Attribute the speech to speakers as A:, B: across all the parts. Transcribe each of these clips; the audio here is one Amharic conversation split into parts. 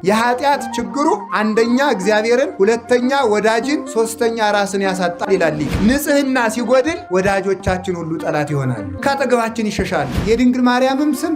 A: የኃጢአት ችግሩ አንደኛ እግዚአብሔርን፣ ሁለተኛ ወዳጅን፣ ሶስተኛ ራስን ያሳጣል ይላል። ንጽህና ሲጎድል ወዳጆቻችን ሁሉ ጠላት ይሆናሉ፣ ከአጠገባችን ይሸሻሉ። የድንግል ማርያምም ስም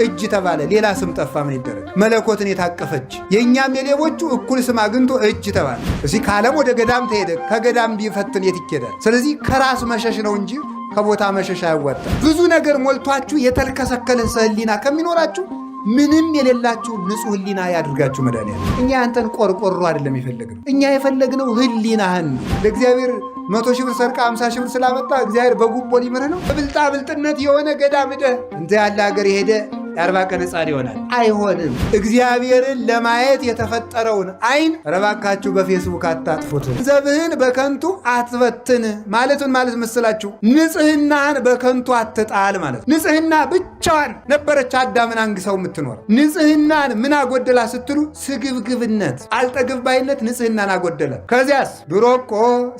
A: እጅ ተባለ። ሌላ ስም ጠፋ። ምን ይደረግ? መለኮትን የታቀፈች የእኛም የሌቦቹ እኩል ስም አግኝቶ እጅ ተባለ። እዚህ ከዓለም ወደ ገዳም ተሄደ። ከገዳም ቢፈትን የት ይኬዳል? ስለዚህ ከራስ መሸሽ ነው እንጂ ከቦታ መሸሽ አያዋጣም። ብዙ ነገር ሞልቷችሁ የተልከሰከለ ሕሊና ከሚኖራችሁ ምንም የሌላችሁ ንጹህ ሕሊና ያድርጋችሁ መድኃኒዓለም። እኛ ያንተን ቆርቆሮ አይደለም የፈለግነው፣ እኛ የፈለግነው ሕሊናህን። ለእግዚአብሔር 100 ሺህ ብር ሰርቃ 50 ሺህ ብር ስላመጣ እግዚአብሔር በጉቦ ሊምርህ ነው? በብልጣ ብልጥነት የሆነ ገዳም ሄደህ እንተ ያለ ሀገር ሄደ የ40 ቀን ሕፃን ይሆናል? አይሆንም። እግዚአብሔርን ለማየት የተፈጠረውን አይን ረባካችሁ በፌስቡክ አታጥፉት። ገንዘብህን በከንቱ አትበትን ማለቱን ማለት መስላችሁ ንጽህናን በከንቱ አትጣል ማለት። ንጽህና ብቻዋን ነበረች አዳምን አንግሰው የምትኖር። ንጽህናን ምን አጎደላ ስትሉ ስግብግብነት፣ አልጠግብባይነት ንጽህናን አጎደለ። ከዚያስ ድሮ እኮ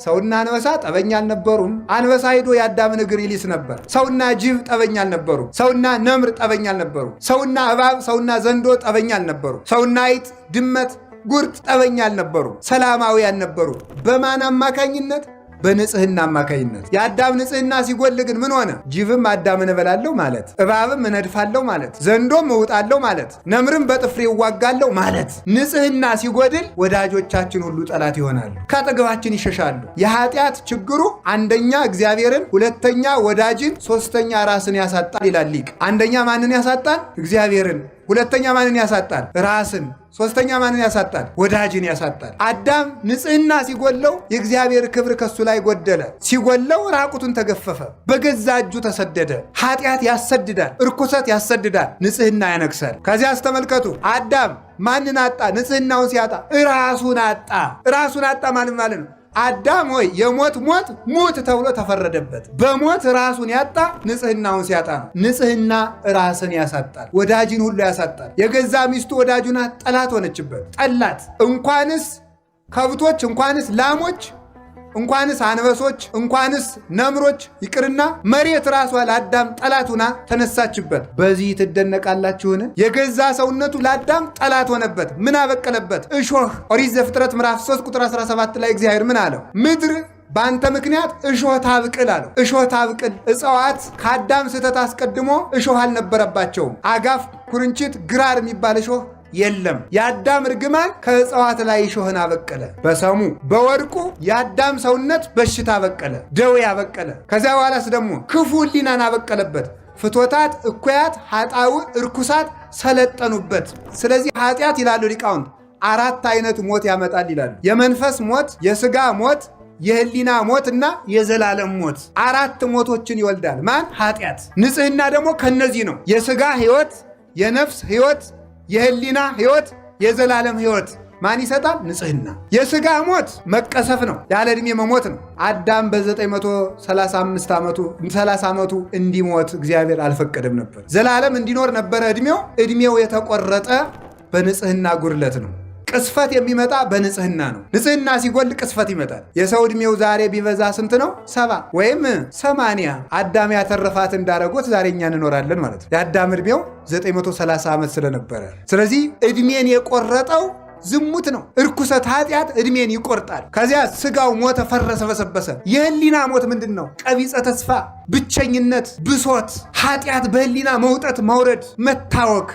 A: ሰውና አንበሳ ጠበኛ አልነበሩም። አንበሳ ሄዶ የአዳምን እግር ይሊስ ነበር። ሰውና ጅብ ጠበኛ አልነበሩ። ሰውና ነምር ጠበኛ አልነበሩ። ሰውና እባብ፣ ሰውና ዘንዶ ጠበኛ አልነበሩ። ሰውና አይጥ፣ ድመት፣ ጉርጥ ጠበኛ አልነበሩ። ሰላማውያን ነበሩ። በማን አማካኝነት? በንጽህና አማካኝነት። የአዳም ንጽህና ሲጎል ግን ምን ሆነ? ጅብም አዳምን እበላለሁ ማለት፣ እባብም እነድፋለሁ ማለት፣ ዘንዶም እውጣለሁ ማለት፣ ነምርም በጥፍሬ እዋጋለሁ ማለት። ንጽህና ሲጎድል ወዳጆቻችን ሁሉ ጠላት ይሆናሉ፣ ከአጠገባችን ይሸሻሉ። የኃጢአት ችግሩ አንደኛ እግዚአብሔርን፣ ሁለተኛ ወዳጅን፣ ሶስተኛ ራስን ያሳጣል ይላል ሊቅ። አንደኛ ማንን ያሳጣል? እግዚአብሔርን። ሁለተኛ ማንን ያሳጣል? ራስን። ሶስተኛ ማንን ያሳጣል? ወዳጅን ያሳጣል። አዳም ንጽህና ሲጎለው የእግዚአብሔር ክብር ከሱ ላይ ጎደለ። ሲጎለው ራቁቱን ተገፈፈ፣ በገዛ እጁ ተሰደደ። ኃጢአት ያሰድዳል፣ እርኩሰት ያሰድዳል፣ ንጽህና ያነግሳል። ከዚያ አስተመልከቱ፣ አዳም ማንን አጣ? ንጽህናውን ሲያጣ ራሱን አጣ። ራሱን አጣ ማለት ነው አዳም ሆይ የሞት ሞት ሙት ተብሎ ተፈረደበት። በሞት ራሱን ያጣ ንጽህናውን ሲያጣ ነው። ንጽህና ራስን ያሳጣል፣ ወዳጅን ሁሉ ያሳጣል። የገዛ ሚስቱ ወዳጁና ጠላት ሆነችበት፣ ጠላት። እንኳንስ ከብቶች፣ እንኳንስ ላሞች፣ እንኳንስ አንበሶች፣ እንኳንስ ነምሮች ይቅርና መሬት ራሷ ለአዳም ጠላቱና ተነሳችበት። በዚህ ትደነቃላችሁን? የገዛ ሰውነቱ ለአዳም ጠላት ሆነበት። ምን አበቀለበት? እሾህ። ኦሪት ዘፍጥረት ምዕራፍ 3 ቁጥር 17 ላይ እግዚአብሔር ምን አለው? ምድር በአንተ ምክንያት እሾህ ታብቅል አለው። እሾህ ታብቅል። እጽዋት ከአዳም ስህተት አስቀድሞ እሾህ አልነበረባቸውም። አጋፍ፣ ኩርንችት፣ ግራር የሚባል እሾህ የለም። የአዳም እርግማን ከእጽዋት ላይ እሾህን አበቀለ። በሰሙ በወርቁ የአዳም ሰውነት በሽታ አበቀለ፣ ደዌ አበቀለ። ከዚያ በኋላስ ደግሞ ክፉ ሕሊናን አበቀለበት። ፍቶታት፣ እኩያት፣ ኃጣው፣ እርኩሳት ሰለጠኑበት። ስለዚህ ኃጢአት ይላሉ ሊቃውንት 4 አይነት ሞት ያመጣል ይላሉ። የመንፈስ ሞት፣ የሥጋ ሞት፣ የህሊና ሞት እና የዘላለም ሞት። 4 ሞቶችን ይወልዳል ማን? ኃጢአት። ንጽህና ደግሞ ከነዚህ ነው። የሥጋ ሕይወት፣ የነፍስ ሕይወት፣ የህሊና ሕይወት፣ የዘላለም ሕይወት ማን ይሰጣል? ንጽህና። የሥጋ ሞት መቀሰፍ ነው፣ ያለ ዕድሜ መሞት ነው። አዳም በ935 ዓመቱ እንዲሞት እግዚአብሔር አልፈቀደም ነበር። ዘላለም እንዲኖር ነበረ ዕድሜው የተቆረጠ በንጽህና ጉድለት ነው። ቅስፈት የሚመጣ በንጽህና ነው። ንጽህና ሲጎል ቅስፈት ይመጣል። የሰው ዕድሜው ዛሬ ቢበዛ ስንት ነው? 70 ወይም 80። አዳም ያተረፋት እንዳረጎት ዛሬ እኛ እንኖራለን ማለት ነው። የአዳም ዕድሜው 930 ዓመት ስለነበረ፣ ስለዚህ ዕድሜን የቆረጠው ዝሙት ነው። እርኩሰት፣ ኃጢአት ዕድሜን ይቆርጣል። ከዚያ ስጋው ሞተ፣ ፈረሰ፣ በሰበሰ። የህሊና ሞት ምንድን ነው? ቀቢጸ ተስፋ፣ ብቸኝነት፣ ብሶት፣ ኃጢአት በህሊና መውጠት፣ መውረድ፣ መታወክ፣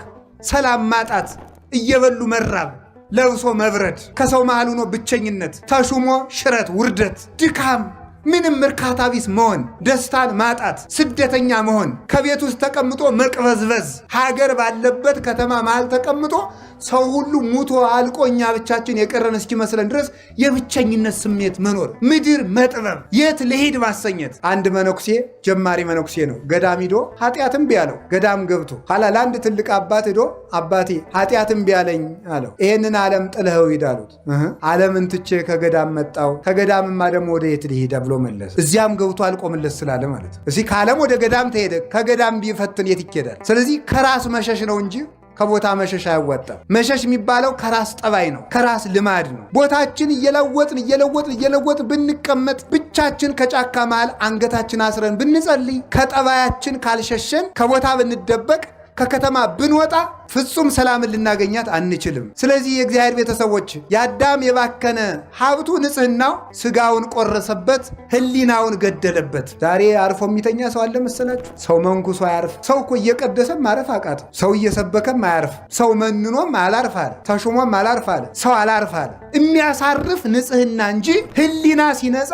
A: ሰላም ማጣት፣ እየበሉ መራብ፣ ለብሶ መብረድ፣ ከሰው መሃል ሆኖ ብቸኝነት፣ ተሹሞ ሽረት፣ ውርደት፣ ድካም፣ ምንም እርካታ ቢስ መሆን፣ ደስታን ማጣት፣ ስደተኛ መሆን፣ ከቤት ውስጥ ተቀምጦ መቅበዝበዝ፣ ሀገር ባለበት ከተማ መሃል ተቀምጦ ሰው ሁሉ ሙቶ አልቆ እኛ ብቻችን የቀረን እስኪመስለን ድረስ የብቸኝነት ስሜት መኖር፣ ምድር መጥበብ፣ የት ልሄድ ማሰኘት። አንድ መነኩሴ ጀማሪ መነኩሴ ነው። ገዳም ሂዶ ኃጢአትም ቢያለው ገዳም ገብቶ ኋላ ለአንድ ትልቅ አባት ሂዶ አባቴ ኃጢአትም ቢያለኝ አለው። ይሄንን ዓለም ጥለኸው ሂድ አሉት። ዓለምን ትቼ ከገዳም መጣው፣ ከገዳምማ ደግሞ ወደ የት ልሄድ ብሎ መለሰ። እዚያም ገብቶ አልቆምለት ስላለ ማለት ነው። እዚህ ከዓለም ወደ ገዳም ተሄደ፣ ከገዳም ቢፈትን የት ይኬዳል? ስለዚህ ከራስ መሸሽ ነው እንጂ ከቦታ መሸሽ አያዋጣም። መሸሽ የሚባለው ከራስ ጠባይ ነው፣ ከራስ ልማድ ነው። ቦታችን እየለወጥን ብንቀመጥ፣ ብቻችን ከጫካ መሃል አንገታችን አስረን ብንጸልይ፣ ከጠባያችን ካልሸሸን፣ ከቦታ ብንደበቅ፣ ከከተማ ብንወጣ ፍጹም ሰላምን ልናገኛት አንችልም። ስለዚህ የእግዚአብሔር ቤተሰቦች የአዳም የባከነ ሀብቱ ንጽህናው ስጋውን ቆረሰበት፣ ህሊናውን ገደለበት። ዛሬ አርፎ የሚተኛ ሰው አለ መሰላችሁ? ሰው መንኩሶ አያርፍ። ሰው እኮ እየቀደሰም ማረፍ አቃተው። ሰው እየሰበከም አያርፍ። ሰው መንኖም አላርፍ አለ። ተሹሞም አላርፍ አለ። ሰው አላርፍ አለ። የሚያሳርፍ ንጽህና እንጂ ህሊና ሲነጻ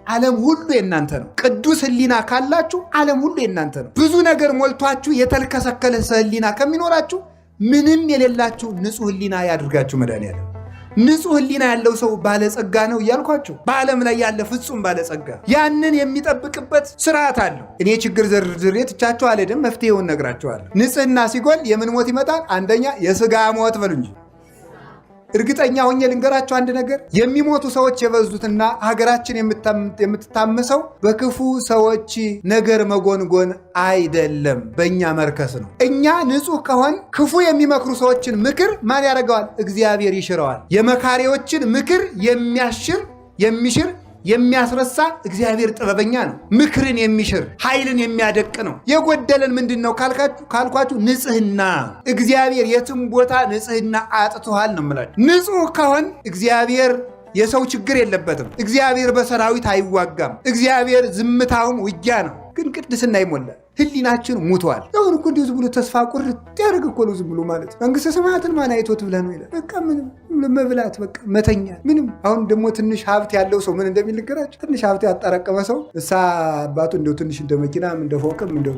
A: ዓለም ሁሉ የእናንተ ነው። ቅዱስ ህሊና ካላችሁ ዓለም ሁሉ የእናንተ ነው። ብዙ ነገር ሞልቷችሁ የተልከሰከለ ህሊና ከሚኖራችሁ ምንም የሌላችሁ ንጹህ ህሊና ያድርጋችሁ መድኃኒዓለም። ንጹህ ህሊና ያለው ሰው ባለጸጋ ነው እያልኳችሁ፣ በዓለም ላይ ያለ ፍጹም ባለጸጋ ያንን የሚጠብቅበት ስርዓት አለው። እኔ ችግር ዘርዝሬ ትቻችሁ አልሄድም፣ መፍትሄውን ነግራችኋለሁ። ንጽህና ሲጎል የምን ሞት ይመጣል? አንደኛ የስጋ ሞት በሉ እንጂ። እርግጠኛ ሆኜ ልንገራቸው አንድ ነገር፣ የሚሞቱ ሰዎች የበዙትና ሀገራችን የምትታመሰው በክፉ ሰዎች ነገር መጎንጎን አይደለም፣ በእኛ መርከስ ነው። እኛ ንጹህ ከሆን ክፉ የሚመክሩ ሰዎችን ምክር ማን ያደርገዋል? እግዚአብሔር ይሽረዋል። የመካሪዎችን ምክር የሚሽር የሚያስረሳ እግዚአብሔር ጥበበኛ ነው። ምክርን የሚሽር ኃይልን የሚያደቅ ነው። የጎደለን ምንድን ነው ካልኳችሁ ንጽህና። እግዚአብሔር የትም ቦታ ንጽህና አጥቶሃል ነው የምላችሁ። ንጹህ ከሆን እግዚአብሔር የሰው ችግር የለበትም። እግዚአብሔር በሰራዊት አይዋጋም። እግዚአብሔር ዝምታውም ውጊያ ነው። ግን ቅድስና ይሞላል። ህሊናችን ሙቷል። አሁን እኮ እንዲሁ ዝም ብሎ ተስፋ ቁርጥ ያደርግ እኮ ነው። ዝም ብሎ ማለት መንግስተ ሰማያትን ማን አይቶት ብለህ ነው ይላል። በቃ ምንም መብላት፣ በቃ መተኛት፣ ምንም። አሁን ደግሞ ትንሽ ሀብት ያለው ሰው ምን እንደሚልገራቸው፣ ትንሽ ሀብት ያጠራቀመ ሰው እሳ አባቱ እንደው ትንሽ እንደ መኪናም እንደ ፎቅም እንደው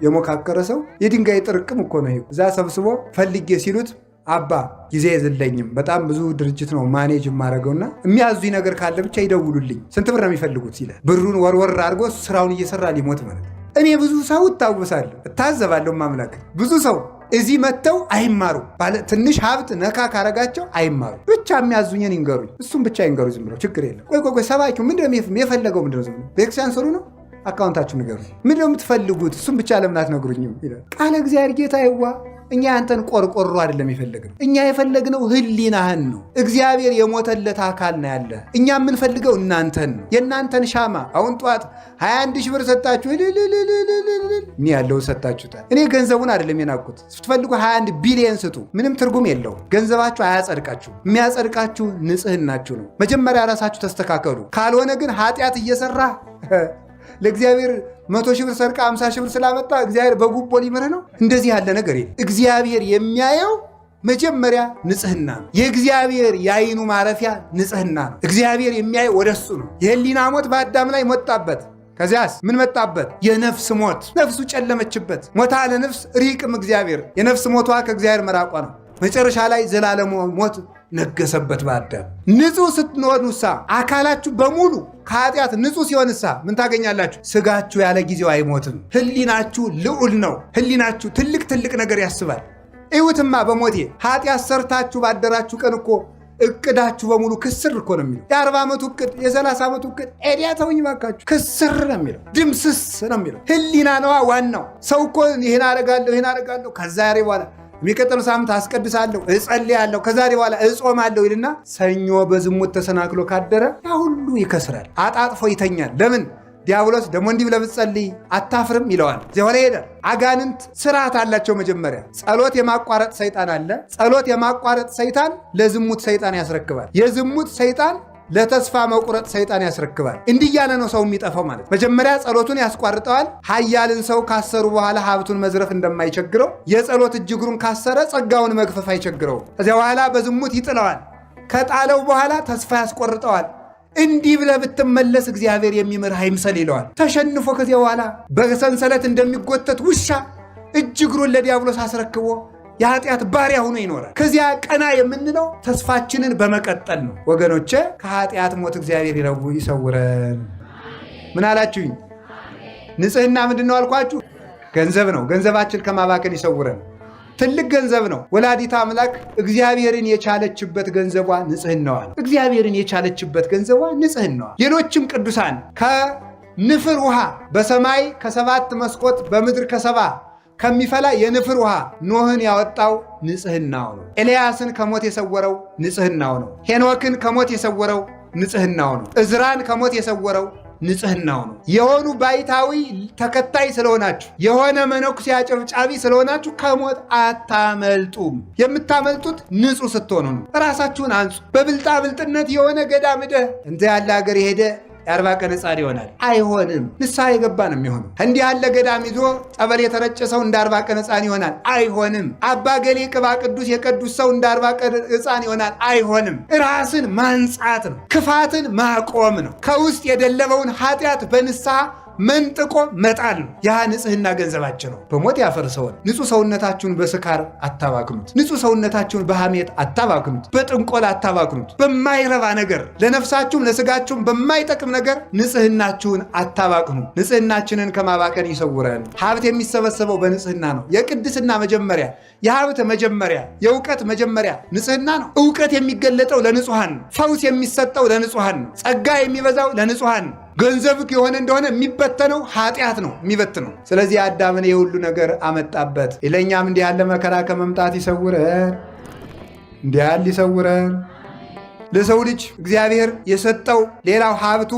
A: የሞካከረ ሰው የድንጋይ ጥርቅም እኮ ነው። እዛ ሰብስቦ ፈልጌ ሲሉት አባ ጊዜ የለኝም፣ በጣም ብዙ ድርጅት ነው ማኔጅ የማደርገውና የሚያዙኝ ነገር ካለ ብቻ ይደውሉልኝ፣ ስንት ብር ነው የሚፈልጉት ይላል። ብሩን ወርወር አድርጎ ስራውን እየሰራ ሊሞት ማለት ነው። እኔ ብዙ ሰው እታወሳለሁ፣ እታዘባለሁ። ማምላክ ብዙ ሰው እዚህ መጥተው አይማሩ፣ ትንሽ ሀብት ነካ ካረጋቸው አይማሩ። ብቻ የሚያዙኝን ይንገሩኝ፣ እሱም ብቻ ይንገሩ። ዝም ብለው ችግር የለም። ቆይ ሰባኪው ምንድነው የፈለገው? ምንድነው ዝም ብለው ቤተክርስቲያን ስሩ ነው፣ አካውንታችሁ ንገሩ። ምንድነው የምትፈልጉት? እሱም ብቻ ለምን አትነግሩኝም ይላል። ቃለ እግዚአብሔር ጌታ ይዋ እኛ ያንተን ቆርቆሮ አይደለም የፈለግነው። እኛ የፈለግነው ህሊናህን ነው። እግዚአብሔር የሞተለት አካል ነው ያለ። እኛ የምንፈልገው እናንተን ነው፣ የእናንተን ሻማ። አሁን ጠዋት 21 ሺህ ብር ሰጣችሁ እኔ ያለውን ሰጣችሁታል። እኔ ገንዘቡን አይደለም የናኩት። ስትፈልጉ 21 ቢሊየን ስጡ፣ ምንም ትርጉም የለውም። ገንዘባችሁ አያጸድቃችሁ። የሚያጸድቃችሁ ንጽህናችሁ ነው። መጀመሪያ ራሳችሁ ተስተካከሉ። ካልሆነ ግን ኃጢአት እየሰራ ለእግዚአብሔር 100 ሺህ ብር ሰርቃ 50 ሺህ ብር ስላመጣ እግዚአብሔር በጉቦ ሊምርህ ነው። እንደዚህ ያለ ነገር የለም። እግዚአብሔር የሚያየው መጀመሪያ ንጽህና ነው። የእግዚአብሔር የዓይኑ ማረፊያ ንጽህና ነው። እግዚአብሔር የሚያየው ወደሱ ነው። የህሊና ሞት በአዳም ላይ ሞጣበት። ከዚያስ ምን መጣበት? የነፍስ ሞት። ነፍሱ ጨለመችበት። ሞታ ለነፍስ ሪቅም እግዚአብሔር። የነፍስ ሞቷ ከእግዚአብሔር መራቋ ነው። መጨረሻ ላይ ዘላለም ሞት ነገሰበት በአዳም። ንጹህ ስትሆኑሳ አካላችሁ በሙሉ ከኃጢአት ንጹህ ሲሆንሳ ምን ታገኛላችሁ? ስጋችሁ ያለ ጊዜው አይሞትም። ህሊናችሁ ልዑል ነው። ህሊናችሁ ትልቅ ነገር ያስባል። እዩትማ በሞቴ ኃጢአት ሰርታችሁ ባደራችሁ ቀን እኮ እቅዳችሁ በሙሉ ክስር እኮ ነው የሚለው። የ40 ዓመቱ እቅድ፣ የ30 ዓመቱ እቅድ ኤዲያ ተውኝ ባካችሁ፣ ክስር ነው የሚለው፣ ድምስስ ነው የሚለው። ህሊና ነዋ ዋናው። ሰው እኮ ይህን አደርጋለሁ ከዛሬ በኋላ የሚቀጥለው ሳምንት አስቀድሳለሁ፣ እጸልያለሁ፣ ከዛሬ በኋላ እጾማለሁ ይልና ሰኞ በዝሙት ተሰናክሎ ካደረ ያ ሁሉ ይከስራል። አጣጥፎ ይተኛል። ለምን? ዲያብሎስ ደግሞ እንዲህ ብለህ ብትጸልይ አታፍርም ይለዋል። እዚያ ኋላ ይሄዳል። አጋንንት ስርዓት አላቸው። መጀመሪያ ጸሎት የማቋረጥ ሰይጣን አለ። ጸሎት የማቋረጥ ሰይጣን ለዝሙት ሰይጣን ያስረክባል። የዝሙት ሰይጣን ለተስፋ መቁረጥ ሰይጣን ያስረክባል። እንዲህ እያለ ነው ሰው የሚጠፋው ማለት። መጀመሪያ ጸሎቱን ያስቋርጠዋል። ኃያልን ሰው ካሰሩ በኋላ ሀብቱን መዝረፍ እንደማይቸግረው የጸሎት እጅግሩን ካሰረ ጸጋውን መግፈፍ አይቸግረው። ከዚያ በኋላ በዝሙት ይጥለዋል። ከጣለው በኋላ ተስፋ ያስቆርጠዋል። እንዲህ ብለህ ብትመለስ እግዚአብሔር የሚምርህ አይምሰል ይለዋል። ተሸንፎ ከዚያ በኋላ በሰንሰለት እንደሚጎተት ውሻ እጅግሩን ለዲያብሎስ አስረክቦ የኃጢአት ባሪያ ሆኖ ይኖራል። ከዚያ ቀና የምንለው ተስፋችንን በመቀጠል ነው። ወገኖቼ ከኃጢአት ሞት እግዚአብሔር ይሰውረን። ምን አላችሁኝ? ንጽህና ምንድን ነው አልኳችሁ? ገንዘብ ነው። ገንዘባችን ከማባከን ይሰውረን። ትልቅ ገንዘብ ነው። ወላዲተ አምላክ እግዚአብሔርን የቻለችበት ገንዘቧ ንጽህናዋ። እግዚአብሔርን የቻለችበት ገንዘቧ ንጽህናዋ። ሌሎችም ቅዱሳን ከንፍር ውሃ በሰማይ ከ7 መስኮት በምድር ከ7 ከሚፈላ የንፍር ውሃ ኖህን ያወጣው ንጽህናው ነው። ኤልያስን ከሞት የሰወረው ንጽህናው ነው። ሄኖክን ከሞት የሰወረው ንጽህናው ነው። እዝራን ከሞት የሰወረው ንጽህናው ነው። የሆኑ ባይታዊ ተከታይ ስለሆናችሁ፣ የሆነ መነኩሴ አጨብጫቢ ስለሆናችሁ ከሞት አታመልጡም። የምታመልጡት ንጹህ ስትሆኑ ነው። ራሳችሁን አንጹ። በብልጣብልጥነት የሆነ ገዳም ሄደህ እንተ ያለ ሀገር የሄደ የ40 ቀን ሕፃን ይሆናል? አይሆንም። ንስሐ የገባ ነው የሚሆነው። እንዲህ ያለ ገዳም ይዞ ጸበል የተረጨ ሰው እንደ 40 ቀን ሕፃን ይሆናል? አይሆንም። አባ ገሌ ቅባ ቅዱስ የቀዱስ ሰው እንደ 40 ቀን ሕፃን ይሆናል? አይሆንም። ራስን ማንጻት ነው። ክፋትን ማቆም ነው። ከውስጥ የደለበውን ኃጢአት በንስሐ መንጥቆ መጣል ነው። ያ ንጽህና ገንዘባችን ነው። በሞት ያፈርሰውን። ንጹህ ሰውነታችሁን በስካር አታባክኑት። ንጹህ ሰውነታችሁን በሐሜት አታባክኑት። በጥንቆላ አታባክኑት። በማይረባ ነገር፣ ለነፍሳችሁም ለስጋችሁም በማይጠቅም ነገር ንጽህናችሁን አታባክኑ። ንጽህናችንን ከማባከን ይሰውረን። ሀብት የሚሰበሰበው በንጽህና ነው። የቅድስና መጀመሪያ፣ የሀብት መጀመሪያ፣ የእውቀት መጀመሪያ ንጽህና ነው። እውቀት የሚገለጠው ለንጹሐን ነው። ፈውስ የሚሰጠው ለንጹሐን ነው። ጸጋ የሚበዛው ለንጹሐን ነው። ገንዘብ የሆነ እንደሆነ የሚበተነው ኃጢአት ነው የሚበትነው። ስለዚህ አዳምን የሁሉ ነገር አመጣበት። ለእኛም እንዲህ ያለ መከራ ከመምጣት ይሰውረን፣ እንዲህ ያለ ይሰውረን። ለሰው ልጅ እግዚአብሔር የሰጠው ሌላው ሀብቱ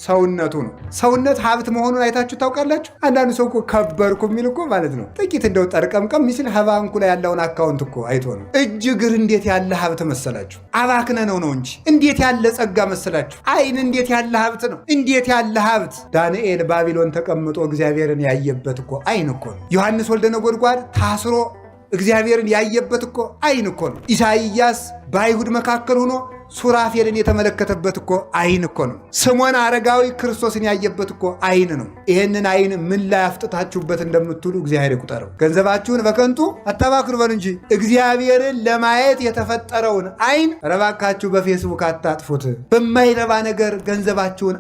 A: ሰውነቱ ነው። ሰውነት ሀብት መሆኑን አይታችሁ ታውቃላችሁ? አንዳንዱ ሰው እኮ ከበርኩ የሚል እኮ ማለት ነው ጥቂት እንደው ጠርቀምቀም ሚስል ባንኩ ላይ ያለውን አካውንት እኮ አይቶ ነው። እጅ እግር እንዴት ያለ ሀብት መሰላችሁ? አባክነ ነው እንጂ እንዴት ያለ ጸጋ መሰላችሁ? አይን እንዴት ያለ ሀብት ነው! እንዴት ያለ ሀብት! ዳንኤል ባቢሎን ተቀምጦ እግዚአብሔርን ያየበት እኮ አይን እኮ ነው። ዮሐንስ ወልደ ነጎድጓድ ታስሮ እግዚአብሔርን ያየበት እኮ አይን እኮ ነው። ኢሳይያስ በአይሁድ መካከል ሆኖ ሱራፌልን የተመለከተበት እኮ አይን እኮ ነው። ስምዖን አረጋዊ ክርስቶስን ያየበት እኮ አይን ነው። ይህንን አይን ምን ላይ አፍጥታችሁበት እንደምትውሉ እግዚአብሔር ይቁጠረው። ገንዘባችሁን በከንቱ አታባክኑ በሉ እንጂ እግዚአብሔርን ለማየት የተፈጠረውን አይን ረባካችሁ በፌስቡክ አታጥፉት። በማይረባ ነገር ገንዘባችሁን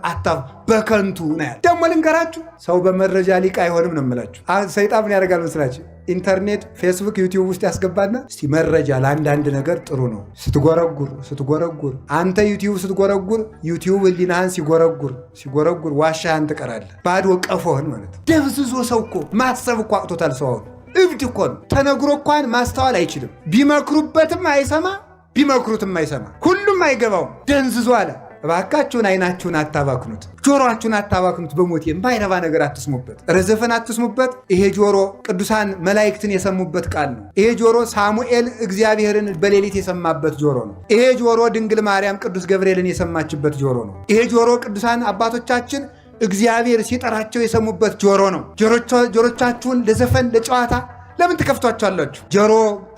A: በከንቱ ነው ያለ። ደግሞ ልንገራችሁ፣ ሰው በመረጃ ሊቅ አይሆንም ነው የምላችሁ። ሰይጣን ምን ያደርጋል መስላችሁ? ኢንተርኔት፣ ፌስቡክ፣ ዩቲዩብ ውስጥ ያስገባና እስቲ መረጃ ለአንዳንድ ነገር ጥሩ ነው ስትጎረጉር አንተ ዩቲዩብ ስትጎረጉር ዩቲዩብ ህሊናህን ሲጎረጉር ዋሻህን ትቀራለህ። ባዶ ቀፎህን ማለት ደብዝዞ ሰው እኮ ማሰብ እኮ አቅቶታል። ሰው አሁን እብድ እኮ ነው። ተነግሮ እንኳን ማስተዋል አይችልም። ቢመክሩበትም አይሰማ፣ ቢመክሩትም አይሰማ። ሁሉም አይገባውም። ደንዝዞ አለ። እባካችሁን አይናችሁን አታባክኑት፣ ጆሮአችሁን አታባክኑት። በሞት የማይረባ ነገር አትስሙበት፣ ረዘፈን አትስሙበት። ይሄ ጆሮ ቅዱሳን መላእክትን የሰሙበት ቃል ነው። ይሄ ጆሮ ሳሙኤል እግዚአብሔርን በሌሊት የሰማበት ጆሮ ነው። ይሄ ጆሮ ድንግል ማርያም ቅዱስ ገብርኤልን የሰማችበት ጆሮ ነው። ይሄ ጆሮ ቅዱሳን አባቶቻችን እግዚአብሔር ሲጠራቸው የሰሙበት ጆሮ ነው። ጆሮቻችሁን ለዘፈን ለጨዋታ ለምን ትከፍቷቸዋላችሁ?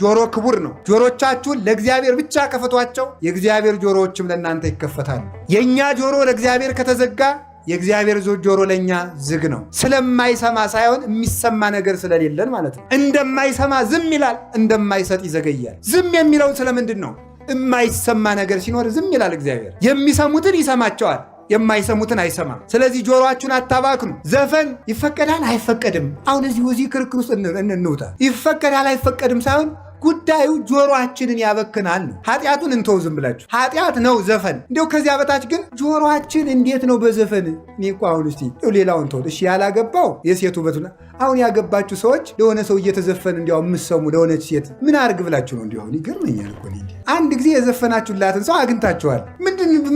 A: ጆሮ ክቡር ነው። ጆሮቻችሁን ለእግዚአብሔር ብቻ ከፈቷቸው፣ የእግዚአብሔር ጆሮዎችም ለእናንተ ይከፈታሉ። የእኛ ጆሮ ለእግዚአብሔር ከተዘጋ የእግዚአብሔር ጆሮ ለእኛ ዝግ ነው። ስለማይሰማ ሳይሆን የሚሰማ ነገር ስለሌለን ማለት ነው። እንደማይሰማ ዝም ይላል፣ እንደማይሰጥ ይዘገያል። ዝም የሚለው ስለምንድን ነው? የማይሰማ ነገር ሲኖር ዝም ይላል እግዚአብሔር። የሚሰሙትን ይሰማቸዋል፣ የማይሰሙትን አይሰማም። ስለዚህ ጆሮአችሁን አታባክኑ። ዘፈን ይፈቀዳል አይፈቀድም? አሁን እዚህ ክርክር ውስጥ እንውጣ። ይፈቀዳል አይፈቀድም ሳይሆን ጉዳዩ ጆሮአችንን ያበክናል ነው። ኃጢአቱን እንተው ዝም ብላችሁ። ኃጢአት ነው ዘፈን። እንዲያው ከዚያ በታች ግን ጆሮአችን እንዴት ነው በዘፈን? እኔ እኮ አሁን እስቲ ሌላውን ተው እሺ። ያላገባው የሴቱ በቱና አሁን ያገባችሁ ሰዎች ለሆነ ሰው እየተዘፈን እንዲያው የምትሰሙ ለሆነች ሴት ምን አርግ ብላችሁ ነው? እንዲያው ይገርመኛል እኮ እኔ አንድ ጊዜ የዘፈናችሁላትን ሰው አግኝታችኋል።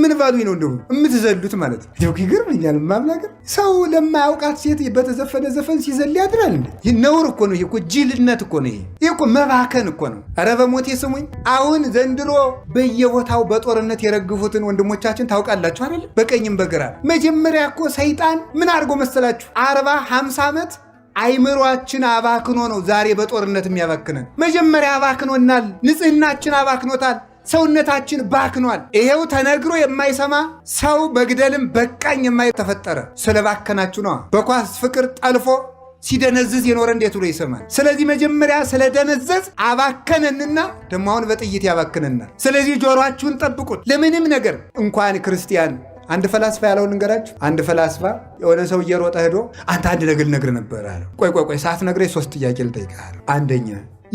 A: ምን ባሉኝ ነው እንደው የምትዘሉት ማለት ነው? እንዲያው ይገርመኛል። ማምላገር ሰው ለማያውቃት ሴት በተዘፈነ ዘፈን ሲዘል ያድራል እንዴ? ይህ ነውር እኮ ነው። ይሄ እኮ ጅልነት እኮ ነው። ይሄ እኮ መባከን እኮ ነው። ኧረ በሞቴ ስሙኝ። አሁን ዘንድሮ በየቦታው በጦርነት የረግፉትን ወንድሞቻችን ታውቃላችሁ አይደል? በቀኝም በግራ። መጀመሪያ እኮ ሰይጣን ምን አድርጎ መሰላችሁ? 40-50 ዓመት አይምሯችን አባክኖ ነው ዛሬ በጦርነት የሚያባክነን። መጀመሪያ አባክኖናል። ንጽህናችን አባክኖታል። ሰውነታችን ባክኗል። ይሄው ተነግሮ የማይሰማ ሰው መግደልም በቃኝ የማይተፈጠረ ስለባከናችሁ ነው። በኳስ ፍቅር ጠልፎ ሲደነዝዝ የኖረ እንዴት ብሎ ይሰማል? ስለዚህ መጀመሪያ ስለደነዘዝ አባከነንና ደግሞ አሁን በጥይት ያባክነናል። ስለዚህ ጆሮአችሁን ጠብቁት። ለምንም ነገር እንኳን ክርስቲያን አንድ ፈላስፋ ያለውን ልንገራችሁ። አንድ ፈላስፋ የሆነ ሰው እየሮጠ ሄዶ አንተ አንድ ነገር ልነግርህ ነበር አለው። ቆይ ሳትነግረኝ 3 ጥያቄ ልጠይቅህ አለው። አንደኛ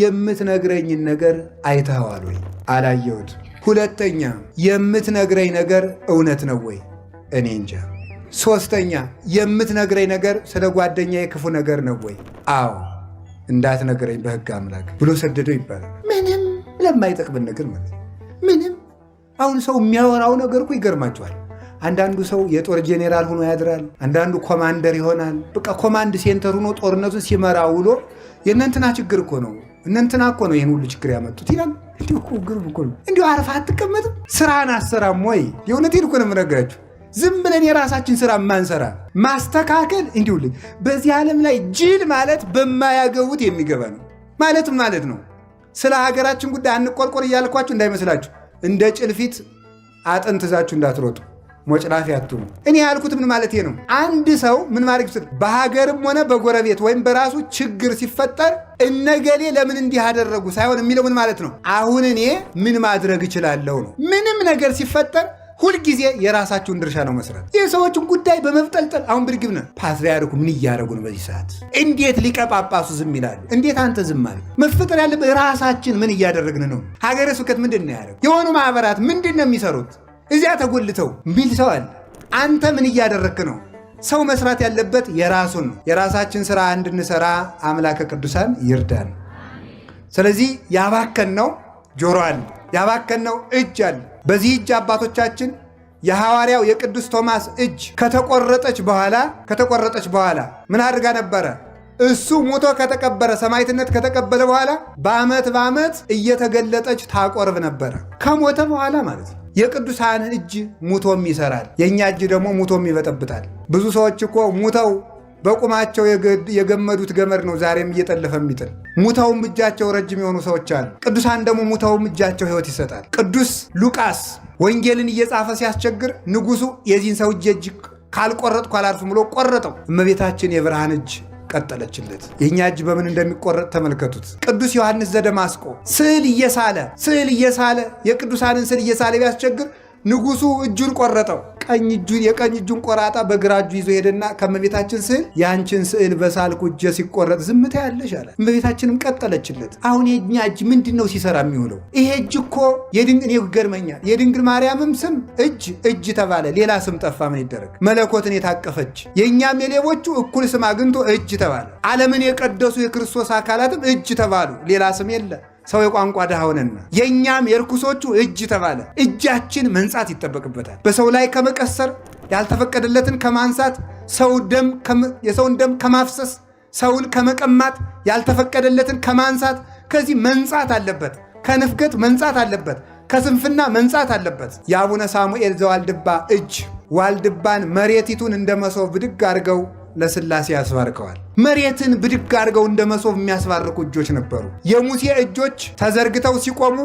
A: የምትነግረኝን ነገር አይተኸዋል ወይ? አላየሁት። ሁለተኛ የምትነግረኝ ነገር እውነት ነው ወይ? እኔ እንጃ። ሶስተኛ የምትነግረኝ ነገር ስለ ጓደኛዬ ክፉ ነገር ነው ወይ? አዎ። እንዳትነግረኝ በሕግ አምላክ ብሎ ሰደደው ይባላል። ምንም ለማይጠቅምን ነገር ማለት ምንም። አሁን ሰው የሚያወራው ነገር እኮ ይገርማቸዋል። አንዳንዱ ሰው የጦር ጄኔራል ሆኖ ያድራል፣ አንዳንዱ ኮማንደር ይሆናል። በቃ ኮማንድ ሴንተር ሆኖ ጦርነቱን ሲመራ ውሎ የእነንትና ችግር እኮ ነው እነንትና እኮ ነው ይህን ሁሉ ችግር ያመጡት ይላል። እንዲሁ እኮ ግርም እኮ ነው። እንዲሁ አርፋ አትቀመጥም? ስራን አሰራም ወይ? የእውነቴን እኮ ነው የምነግራችሁ። ዝም ብለን የራሳችን ስራ ማንሰራ ማስተካከል እንዲሁ በዚህ ዓለም ላይ ጅል ማለት በማያገቡት የሚገባ ነው ማለት ነው። ስለ ሀገራችን ጉዳይ አንቆርቆር እያልኳችሁ እንዳይመስላችሁ። እንደ ጭልፊት አጥንት ይዛችሁ እንዳትሮጡ፣ ሞጭላፊ አትሁኑ። እኔ ያልኩት ምን ማለት ነው? አንድ ሰው ምን ማድረግ ይችላል? በሀገርም ሆነ በጎረቤት ወይም በራሱ ችግር ሲፈጠር እነገሌ ለምን እንዲህ አደረጉ ሳይሆን የሚለው ምን ማለት ነው? አሁን እኔ ምን ማድረግ እችላለሁ ነው። ምንም ነገር ሲፈጠር ሁልጊዜ የራሳችሁን ድርሻ ነው መስራት። የሰዎችን ጉዳይ በመፍጠልጠል አሁን ብርግብ ነው። ፓትርያርኩ ምን እያደረጉ ነው በዚህ ሰዓት? እንዴት ሊቀ ጳጳሱ ዝም ይላሉ? እንዴት አንተ ዝም አለ? መፈጠር ያለበት ራሳችን ምን እያደረግን ነው? ሀገረ ስብከት ምንድን ነው ያደረጉ? የሆኑ ማህበራት ምንድን ነው የሚሰሩት? እዚያ ተጎልተው ሚል ሰው አለ። አንተ ምን እያደረግክ ነው? ሰው መስራት ያለበት የራሱን ነው። የራሳችን ስራ እንድንሰራ አምላከ ቅዱሳን ይርዳን። ስለዚህ ያባከነው ጆሮ አለ፣ ያባከነው እጅ አለ። በዚህ እጅ አባቶቻችን የሐዋርያው የቅዱስ ቶማስ እጅ ከተቆረጠች በኋላ ምን አድርጋ ነበረ? እሱ ሞቶ ከተቀበረ ሰማዕትነት ከተቀበለ በኋላ በዓመት እየተገለጠች ታቆርብ ነበረ። ከሞተ በኋላ ማለት ነው። የቅዱሳን እጅ ሙቶም ይሰራል፣ የእኛ እጅ ደግሞ ሙቶም ይበጠብጣል። ብዙ ሰዎች እኮ ሙተው በቁማቸው የገመዱት ገመድ ነው ዛሬም እየጠለፈ የሚጥል። ሙተውም እጃቸው ረጅም የሆኑ ሰዎች አሉ። ቅዱሳን ደግሞ ሙተውም እጃቸው ሕይወት ይሰጣል። ቅዱስ ሉቃስ ወንጌልን እየጻፈ ሲያስቸግር ንጉሡ የዚህን ሰው እጅ ካልቆረጥኩ አላልፍም ብሎ ቆረጠው። እመቤታችን የብርሃን እጅ ቀጠለችለት። የእኛ እጅ በምን እንደሚቆረጥ ተመልከቱት። ቅዱስ ዮሐንስ ዘደማስቆ ስዕል እየሳለ የቅዱሳንን ስዕል እየሳለ ቢያስቸግር ንጉሡ እጁን ቆረጠው። የቀኝ እጁን ቆራጣ በግራ እጁ ይዞ ሄደና ከእመቤታችን ስዕል ያንቺን ስዕል በሳልኩ እጄ ሲቆረጥ ዝምታ ያለሽ አለ። እመቤታችንም ቀጠለችለት። አሁን የእኛ እጅ ምንድን ነው ሲሰራ የሚውለው? ይሄ እጅ እኮ ይገርመኛል። የድንግል ማርያምም ስም እጅ ተባለ፣ ሌላ ስም ጠፋ። ምን ይደረግ? መለኮትን የታቀፈች የእኛም የሌቦቹ እኩል ስም አግኝቶ እጅ ተባለ። ዓለምን የቀደሱ የክርስቶስ አካላትም እጅ ተባሉ፣ ሌላ ስም የለ። ሰው የቋንቋ ድሃ ሆነና የእኛም የርኩሶቹ እጅ ተባለ። እጃችን መንጻት ይጠበቅበታል። በሰው ላይ ከመቀሰር፣ ያልተፈቀደለትን ከማንሳት፣ የሰውን ደም ከማፍሰስ፣ ሰውን ከመቀማት፣ ያልተፈቀደለትን ከማንሳት ከዚህ መንጻት አለበት። ከንፍገት መንጻት አለበት። ከስንፍና መንጻት አለበት። የአቡነ ሳሙኤል ዘዋልድባ እጅ ዋልድባን መሬቲቱን እንደ መሶብ ብድግ አድርገው ለሥላሴ ያስባርከዋል። መሬትን ብድግ አድርገው እንደ መሶብ የሚያስባርኩ እጆች ነበሩ። የሙሴ እጆች ተዘርግተው ሲቆሙ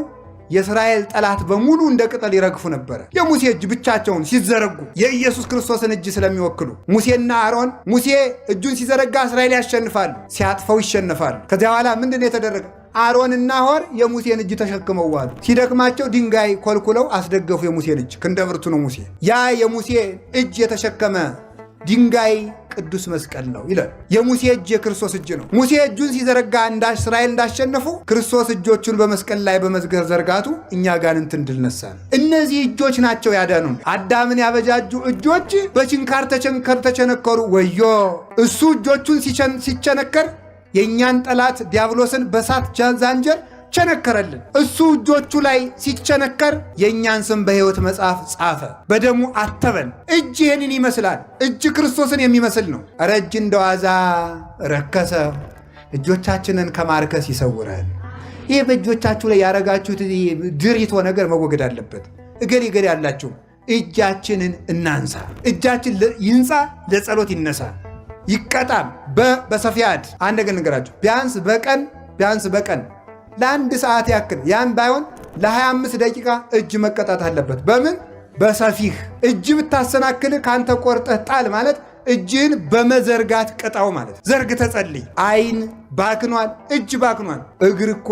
A: የእስራኤል ጠላት በሙሉ እንደ ቅጠል ይረግፉ ነበረ። የሙሴ እጅ ብቻቸውን ሲዘረጉ የኢየሱስ ክርስቶስን እጅ ስለሚወክሉ ሙሴና አሮን፣ ሙሴ እጁን ሲዘረጋ እስራኤል ያሸንፋሉ፣ ሲያጥፈው ይሸነፋሉ። ከዚያ በኋላ ምንድን ነው የተደረገ? አሮንና ሆር የሙሴን እጅ ተሸክመው ዋሉ። ሲደክማቸው ድንጋይ ኮልኩለው አስደገፉ የሙሴን እጅ። ክንደ ብርቱ ነው ሙሴ። ያ የሙሴ እጅ የተሸከመ ድንጋይ ቅዱስ መስቀል ነው ይላል። የሙሴ እጅ የክርስቶስ እጅ ነው። ሙሴ እጁን ሲዘረጋ እስራኤል እንዳሸነፉ ክርስቶስ እጆቹን በመስቀል ላይ በመዝገር ዘርጋቱ እኛ አጋንንትን ድል ነሳን። እነዚህ እጆች ናቸው ያዳኑን። አዳምን ያበጃጁ እጆች በችንካር ተቸነከሩ። ወዮ! እሱ እጆቹን ሲቸነከር የእኛን ጠላት ዲያብሎስን በሳት ዛንጀር ቸነከረልን። እሱ እጆቹ ላይ ሲቸነከር የእኛን ስም በሕይወት መጽሐፍ ጻፈ፣ በደሙ አተበን። እጅ ይህንን ይመስላል። እጅ ክርስቶስን የሚመስል ነው። ኧረ እጅ እንደዋዛ ረከሰ። እጆቻችንን ከማርከስ ይሰውረን። ይህ በእጆቻችሁ ላይ ያረጋችሁት ድሪቶ ነገር መወገድ አለበት። እገሌ ያላችሁ እጃችንን እናንሳ። እጃችን ይንጻ፣ ለጸሎት ይነሳ፣ ይቀጣም። በሰፊያድ አንድ ነገር ንገራችሁ። ቢያንስ በቀን ለአንድ ሰዓት ያክል ያን ባይሆን ለ25 ደቂቃ እጅ መቀጣት አለበት። በምን? በሰፊህ እጅ ብታሰናክል ካንተ ቆርጠህ ጣል ማለት እጅን በመዘርጋት ቅጣው ማለት። ዘርግተህ ጸልይ። አይን ባክኗል፣ እጅ ባክኗል። እግር እኮ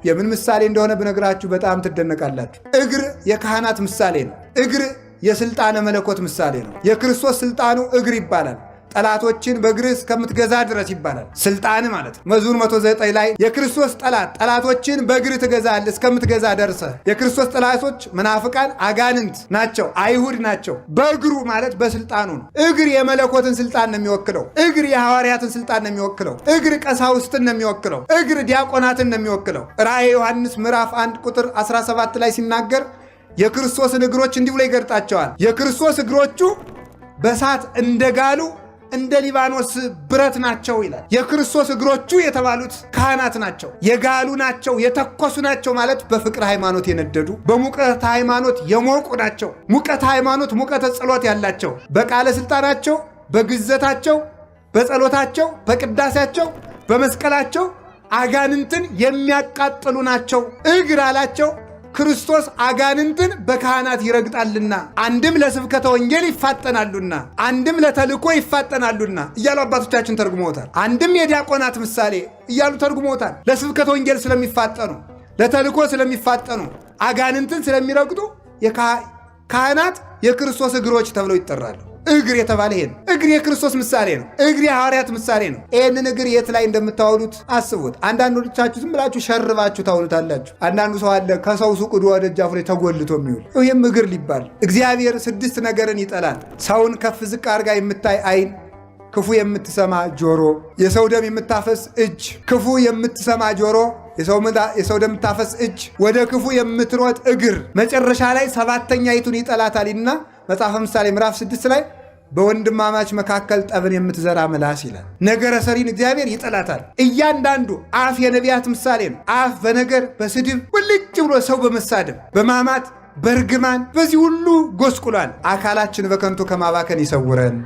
A: የምን ምሳሌ እንደሆነ ብነግራችሁ በጣም ትደነቃላችሁ። እግር የካህናት ምሳሌ ነው። እግር የስልጣነ መለኮት ምሳሌ ነው። የክርስቶስ ስልጣኑ እግር ይባላል። ጠላቶችን በእግር እስከምትገዛ ድረስ ይባላል። ስልጣን ማለት መዝሙር 109 ላይ የክርስቶስ ጠላቶችን በእግር ትገዛለህ እስከምትገዛ ደርሰህ። የክርስቶስ ጠላቶች መናፍቃን አጋንንት ናቸው፣ አይሁድ ናቸው። በእግሩ ማለት በስልጣኑ ነው። እግር የመለኮትን ስልጣን ነው የሚወክለው። እግር የሐዋርያትን ስልጣን ነው የሚወክለው። እግር ቀሳውስትን ነው የሚወክለው። እግር ዲያቆናትን ነው የሚወክለው። ራእየ ዮሐንስ ምዕራፍ 1 ቁጥር 17 ላይ ሲናገር የክርስቶስን እግሮች እንዲህ ብሎ ይገልጣቸዋል። የክርስቶስ እግሮቹ በእሳት እንደጋሉ እንደ ሊባኖስ ብረት ናቸው ይላል። የክርስቶስ እግሮቹ የተባሉት ካህናት ናቸው። የጋሉ ናቸው፣ የተኮሱ ናቸው ማለት በፍቅር ሃይማኖት የነደዱ በሙቀት ሃይማኖት የሞቁ ናቸው። ሙቀት ሃይማኖት፣ ሙቀተ ጸሎት ያላቸው በቃለ ሥልጣናቸው፣ በግዘታቸው፣ በጸሎታቸው፣ በቅዳሴያቸው፣ በመስቀላቸው አጋንንትን የሚያቃጥሉ ናቸው። እግር አላቸው ክርስቶስ አጋንንትን በካህናት ይረግጣልና፣ አንድም ለስብከተ ወንጌል ይፋጠናሉና፣ አንድም ለተልእኮ ይፋጠናሉና እያሉ አባቶቻችን ተርጉመውታል። አንድም የዲያቆናት ምሳሌ እያሉ ተርጉመውታል። ለስብከተ ወንጌል ስለሚፋጠኑ፣ ለተልእኮ ስለሚፋጠኑ፣ አጋንንትን ስለሚረግጡ ካህናት የክርስቶስ እግሮች ተብለው ይጠራሉ። እግር የተባለ ይሄ ነው። እግር የክርስቶስ ምሳሌ ነው። እግር የሐዋርያት ምሳሌ ነው። ይህንን እግር የት ላይ እንደምታውሉት አስቡት። አንዳንዶቻችሁ ዝም ብላችሁ ሸርባችሁ ታውሉታላችሁ። አንዳንዱ ሰው አለ ከሰው ሱቅ ወደ ደጃፉ ላይ ተጎልቶ የሚውል ይህም እግር ሊባል። እግዚአብሔር 6 ነገርን ይጠላል። ሰውን ከፍ ዝቅ አድርጋ የምታይ ዓይን፣ ክፉ የምትሰማ ጆሮ፣ የሰው ደም የምታፈስ እጅ። ክፉ የምትሰማ ጆሮ፣ የሰው ደም የምታፈስ እጅ፣ ወደ ክፉ የምትሮጥ እግር፣ መጨረሻ ላይ 7ተኛይቱን ይጠላታልና መጽሐፈ ምሳሌ ምዕራፍ 6 ላይ በወንድማማች መካከል ጠብን የምትዘራ ምላስ ይላል። ነገረ ሰሪን እግዚአብሔር ይጠላታል። እያንዳንዱ አፍ የነቢያት ምሳሌ ነው። አፍ በነገር በስድብ ውልጭ ብሎ ሰው በመሳደብ በማማት በርግማን በዚህ ሁሉ ጎስቁሏል። አካላችን በከንቱ ከማባከን ይሰውረን።